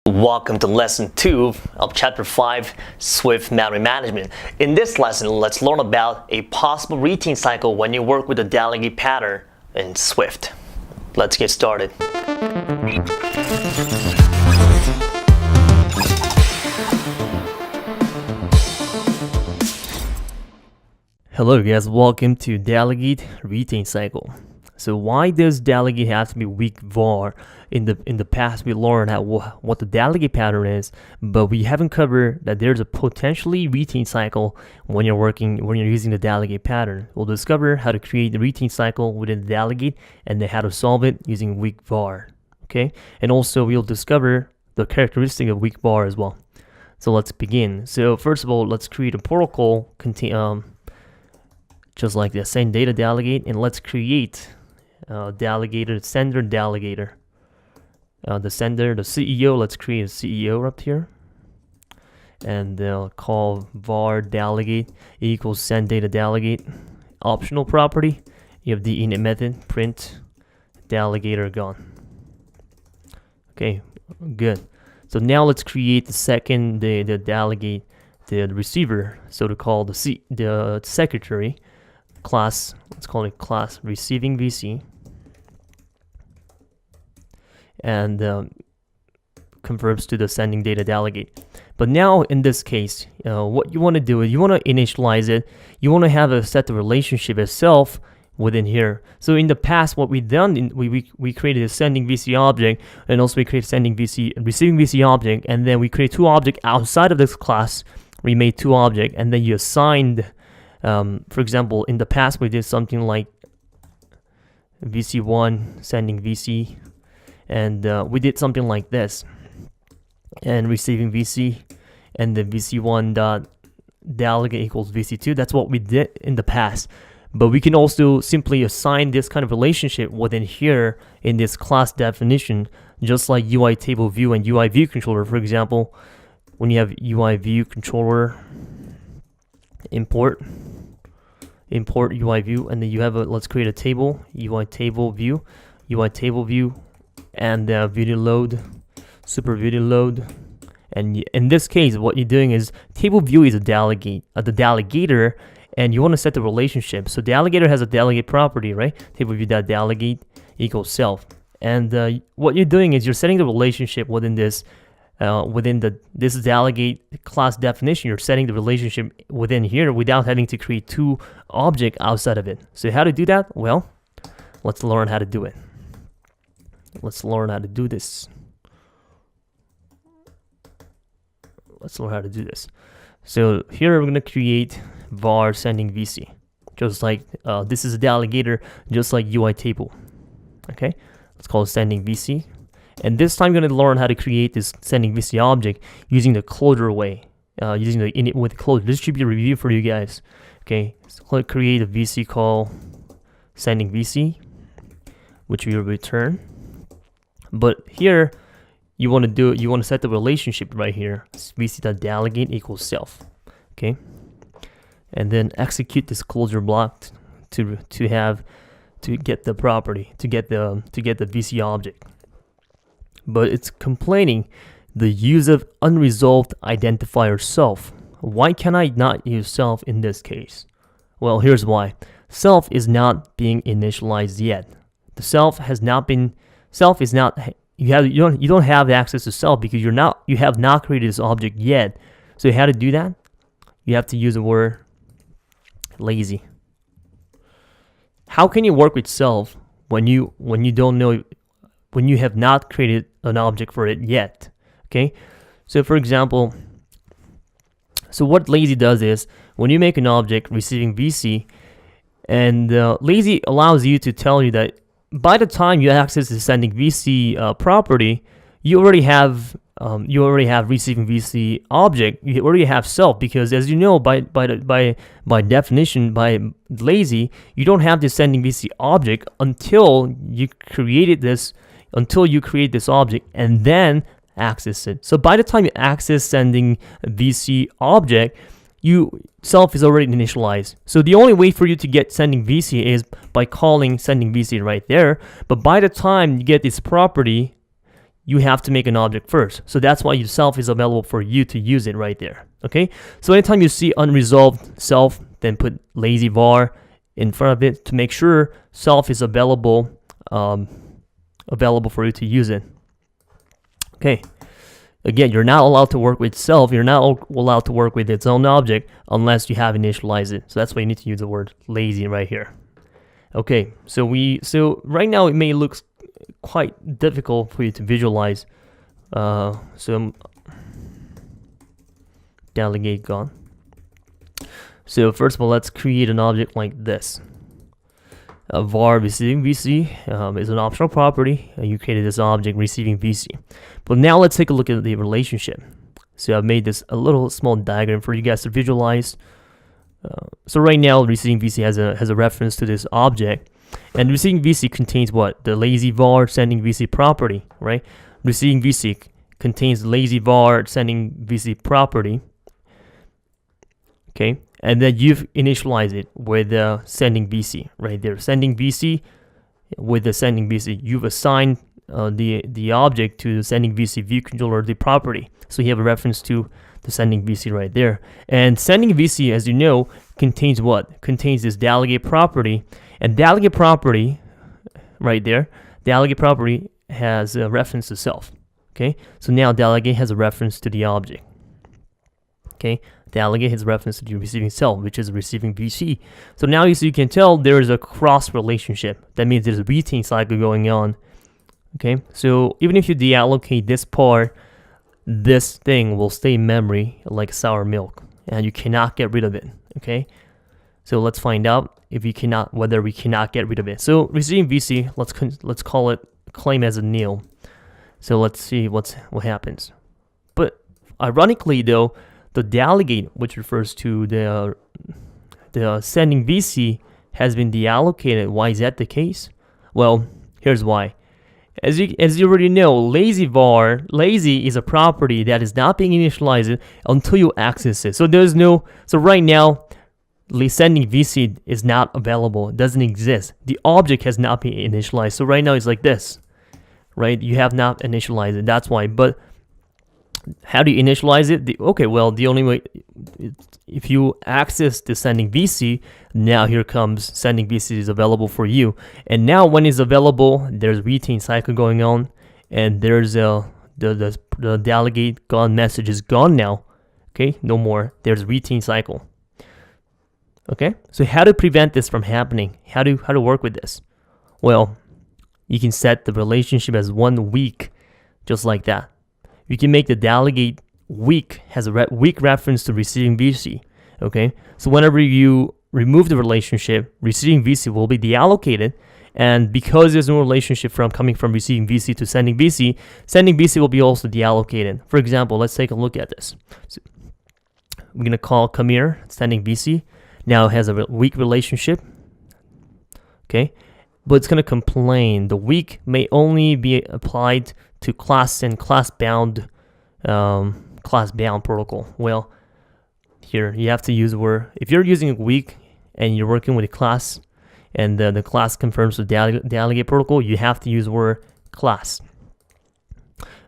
Welcome to lesson 2 of chapter 5, Swift Memory Management. In this lesson, let's learn about a possible routine cycle when you work with the delegate pattern in Swift. Let's get started. Hello guys, welcome to delegate routine cycle. So why does delegate have to be weak var? In the past, we learned what the delegate pattern is, but we haven't covered that there's a potentially routine cycle when you're using the delegate pattern. We'll discover how to create the routine cycle within the delegate and then how to solve it using weak var. Okay, and also we'll discover the characteristic of weak var as well. So let's begin. So first of all, let's create a protocol just like the send data delegate, and let's create delegator, sender delegator. The sender, the CEO, let's create a CEO up here. And call var delegate equals send data delegate. Optional property, you have the init method, print delegator gone. Okay, good. So now let's create the second, the delegate, the receiver. So to call the secretary class, let's call it class receiving VC. And converts to the sending data delegate. But now in this case, what you want to do is you want to initialize it. You want to have a set of relationship itself within here. So in the past, what we've done, we created a sending VC object, and also we created sending VC, receiving VC object, and then we create two objects outside of this class. We made two objects, and then you assigned, for example, in the past we did something like VC1 sending VC. And we did something like this, and receiving VC, and the VC1 dot delegate equals VC2. That's what we did in the past. But we can also simply assign this kind of relationship within here in this class definition, just like UI table view and UI view controller. For example, when you have UI view controller, import UI view, and then you have let's create a table, UI table view, and video load, super video load. And in this case, what you're doing is table view is the delegator, and you want to set the relationship. So delegator has a delegate property, right? Table view dot delegate equals self. And what you're doing is you're setting the relationship within this this delegate class definition. You're setting the relationship within here without having to create two objects outside of it. So how to do that? Well, let's learn how to do it. Let's learn how to do this. So here we're going to create var sending VC, just like this is a delegator, just like UI table. Okay, let's call it sending VC. And this time I'm going to learn how to create this sending VC object using the closure way, using the init with closure. This should be a review for you guys. Okay, so click create a VC call sending VC, which we will return. But here, you want to set the relationship right here. VC.delegate equals self. Okay, and then execute this closure block to get the property, to get the VC object. But it's complaining the use of unresolved identifier self. Why can I not use self in this case? Well, here's why. Self is not being initialized yet. The self has not been. Self is not, you don't have access to self because you have not created this object yet. So how to do that? You have to use the word lazy. How can you work with self when you don't know, when you have not created an object for it yet? Okay, so for example, so what lazy does is when you make an object receiving VC, and lazy allows you to tell you that by the time you access the sending VC property, you already have receiving VC object. You already have self, because as you know, by definition, by lazy, you don't have the sending VC object until you create this object and then access it. So by the time you access sending VC object, self is already initialized. So the only way for you to get sending VC is by calling sending VC right there. But by the time you get this property, you have to make an object first. So that's why your self is available for you to use it right there. Okay, so anytime you see unresolved self, then put lazy var in front of it to make sure self is available for you to use it. Okay, again, you're not allowed to work with self. You're not allowed to work with its own object unless you have initialized it. So that's why you need to use the word lazy right here. Okay, so right now it may look quite difficult for you to visualize. So delegate gone. So first of all, let's create an object like this. Var receiving VC is an optional property. You created this object receiving VC. But now let's take a look at the relationship. So I've made this a little small diagram for you guys to visualize. So right now, receiving VC has a reference to this object, and receiving VC contains what? The lazy var sending VC property, right? Receiving VC contains lazy var sending VC property. Okay, and then you've initialized it with the sending VC right there. Sending VC with the sending VC, you've assigned the object to the sending VC view controller the property. So you have a reference to the sending VC right there. And sending VC, as you know, contains what? Contains this delegate property. And delegate property right there, delegate property has a reference to self. Okay, so now delegate has a reference to the object. Okay, delegate has a reference to the receiving self, which is receiving VC. So now you can tell there is a cross relationship. That means there's a retain cycle going on. Okay, so even if you deallocate this part, this thing will stay in memory like sour milk, and you cannot get rid of it. Okay, so let's find out whether we cannot get rid of it. So receiving VC, let's call it claim as a nil. So let's see what happens. But ironically though, the delegate, which refers to the sending VC, has been deallocated. Why is that the case? Well, here's why. As you already know, lazy is a property that is not being initialized until you access it. So right now, sending VC is not available. It doesn't exist. The object has not been initialized. So right now it's like this, right? You have not initialized it. That's why. But how do you initialize it? The only way, if you access the sending VC, now here comes sending VC is available for you. And now when it's available, there's retain cycle going on, and there's the delegate gone message is gone now. Okay, no more. There's retain cycle. Okay, so how to prevent this from happening? How to work with this? Well, you can set the relationship as 1 week, just like that. You can make the delegate week has a weak reference to receiving VC. Okay, so whenever you remove the relationship, receiving VC will be deallocated, and because there's no relationship coming from receiving VC to sending VC will be also deallocated. For example, let's take a look at this. So we're gonna call come here sending VC. Now it has a weak relationship. Okay, but it's gonna complain the weak may only be applied to class and class bound protocol. Well, here you have to use where if you're using a weak and you're working with a class and the class confirms the delegate protocol, you have to use word class.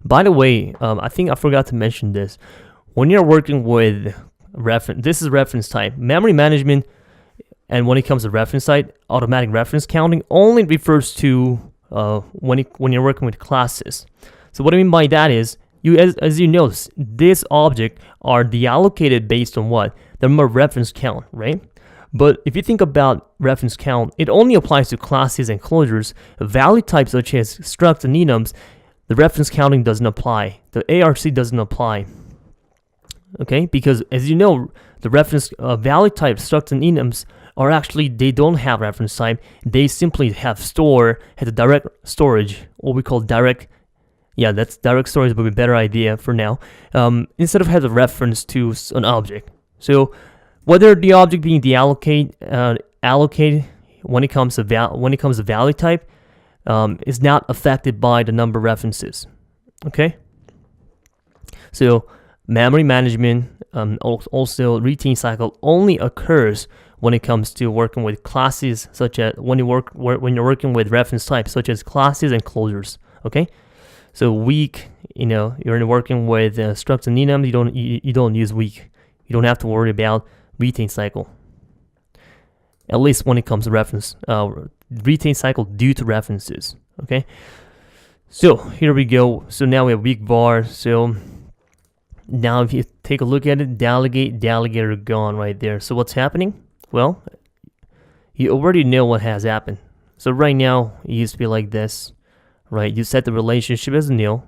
By the way, I think I forgot to mention this. When you're working with reference, this is reference type memory management, and when it comes to reference type, automatic reference counting only refers to when you're working with classes. So what I mean by that is, as you know, this object are deallocated based on what? The number of reference count, right? But if you think about reference count, it only applies to classes and closures. Value types such as structs and enums, the reference counting doesn't apply. The ARC doesn't apply. Okay, because as you know, the reference value type structs and enums are actually, they don't have reference type. They simply have a direct storage, what we call direct. Yeah, that's direct storage, but a better idea for now. Instead of have a reference to an object. So whether the object being allocated when it comes to value type is not affected by the number of references. Okay. So memory management, also retain cycle only occurs when it comes to working with classes, such as when you're working with reference types such as classes and closures. Okay. So weak, you're working with structs and enums, you don't use weak. You don't have to worry about retain cycle. At least when it comes to reference, retain cycle due to references. Okay. So here we go. So now we have weak var. So now if you take a look at it, delegate, delegator gone right there. So what's happening? Well, you already know what has happened. So right now it used to be like this, right? You set the relationship as nil.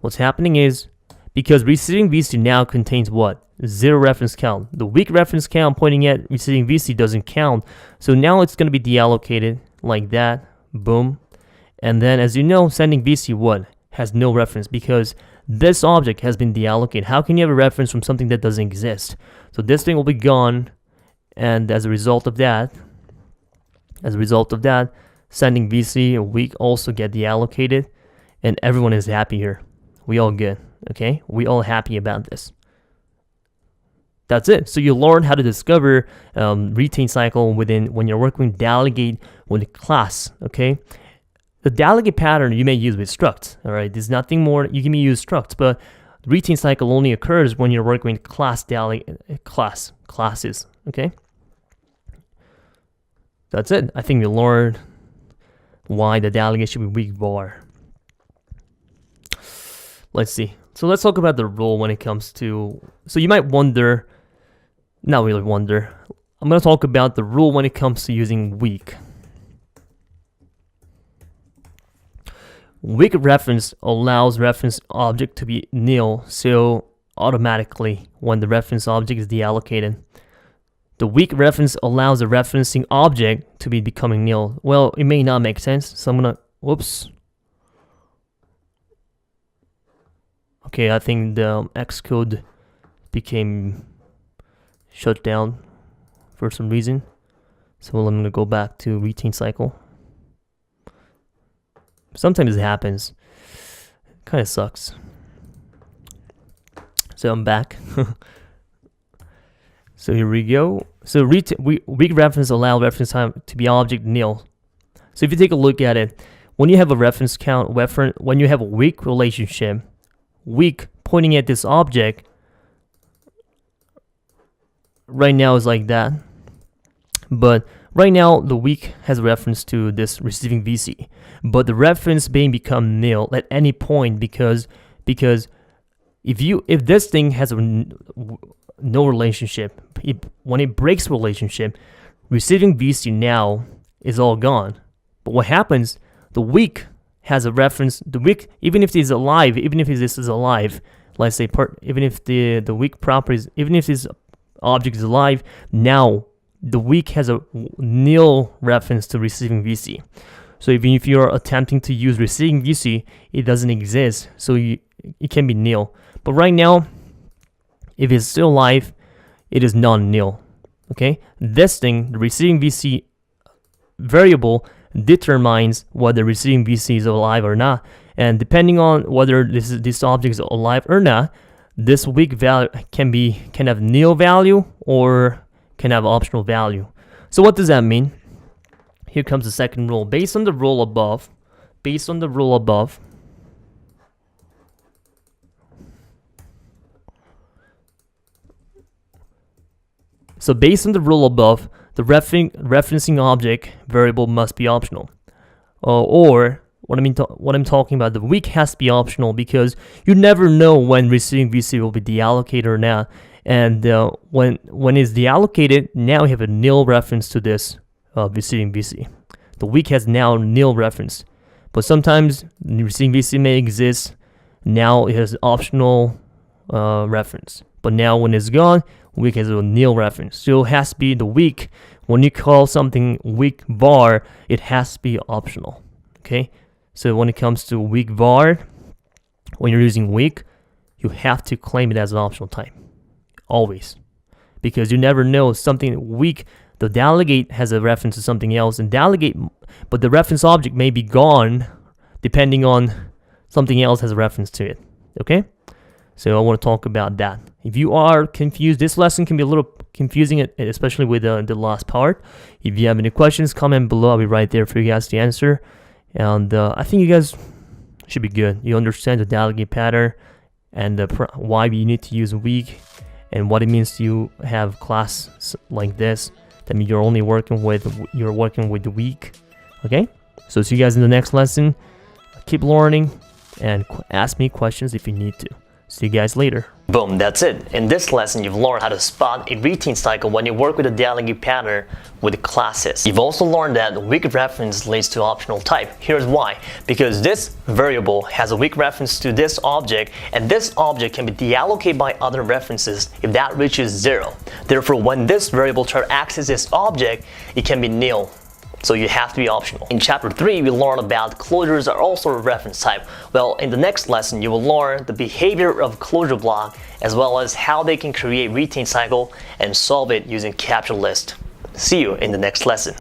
What's happening is, because receiving VC now contains what? 0 reference count. The weak reference count pointing at receiving VC doesn't count. So now it's going to be deallocated like that. Boom. And then, as you know, sending VC what? Has no reference, because this object has been deallocated. How can you have a reference from something that doesn't exist? So this thing will be gone. And as a result of that, sending VC and weak also get deallocated. And everyone is happy here. We all good. Okay? We all happy about this. That's it. So you learn how to discover retain cycle when you're working with delegate with a class. Okay, the delegate pattern you may use with structs. All right, there's nothing more. You can use structs, but retain cycle only occurs when you're working with classes. Okay, that's it. I think you learned why the delegate should be weak var. Let's see. So let's talk about the rule when it comes to. So you might wonder. Not really wonder. I'm going to talk about the rule when it comes to using weak. Weak reference allows reference object to be nil, so automatically when the reference object is deallocated. The weak reference allows the referencing object to be becoming nil. Well, it may not make sense, so I'm going to, whoops. Okay, I think the Xcode became shut down for some reason. So I'm going to go back to retain cycle. Sometimes it happens. Kind of sucks. So I'm back. So here we go. So weak reference allow reference time to be object nil. So if you take a look at it, when you have a reference count, when you have a weak relationship, weak pointing at this object, right now is like that, but right now the weak has a reference to this receiving VC, but the reference being become nil at any point because if this thing has no relationship, when it breaks relationship, receiving VC now is all gone. But what happens? The weak has a reference. The weak, even if this is alive, let's say even if the weak properties, even if this object is alive, now the weak has a nil reference to receiving VC. So even if you're attempting to use receiving VC, it doesn't exist, so it can be nil. But right now, if it's still alive, it is non-nil. Okay, this thing, the receiving VC variable, determines whether receiving VC is alive or not, and depending on whether this object is alive or not, this weak value can have nil value or can have optional value. So what does that mean? Here comes the second rule. Based on the rule above, so based on the rule above, the referencing object variable must be optional, or what I'm talking about, the weak has to be optional because you never know when receiving VC will be deallocated or not. And when it's deallocated, now we have a nil reference to this receiving VC. The weak has now nil reference, but sometimes receiving VC may exist. Now it has optional reference, but now when it's gone, weak has a nil reference. So it has to be the weak. When you call something weak var, it has to be optional. Okay. So when it comes to weak var, when you're using weak, you have to claim it as an optional type. Always. Because you never know, something weak, the delegate has a reference to something else, and delegate, but the reference object may be gone depending on something else has a reference to it. Okay? So I want to talk about that. If you are confused, this lesson can be a little confusing, especially with the last part. If you have any questions, comment below. I'll be right there for you guys to answer. And I think you guys Should be good. You understand the delegate pattern and why we need to use week and what it means to have class like this. That means you're working with the week. Okay, so see you guys in the next lesson. Keep learning and ask me questions if you need to. See you guys later. Boom, that's it. In this lesson, you've learned how to spot a routine cycle when you work with a delegate pattern with classes. You've also learned that weak reference leads to optional type. Here's why. Because this variable has a weak reference to this object, and this object can be deallocated by other references if that reaches 0. Therefore, when this variable chart accesses this object, it can be nil. So you have to be optional. In chapter 3, we learn about closures are also a reference type. Well, in the next lesson, you will learn the behavior of closure block as well as how they can create routine cycle and solve it using capture list. See you in the next lesson.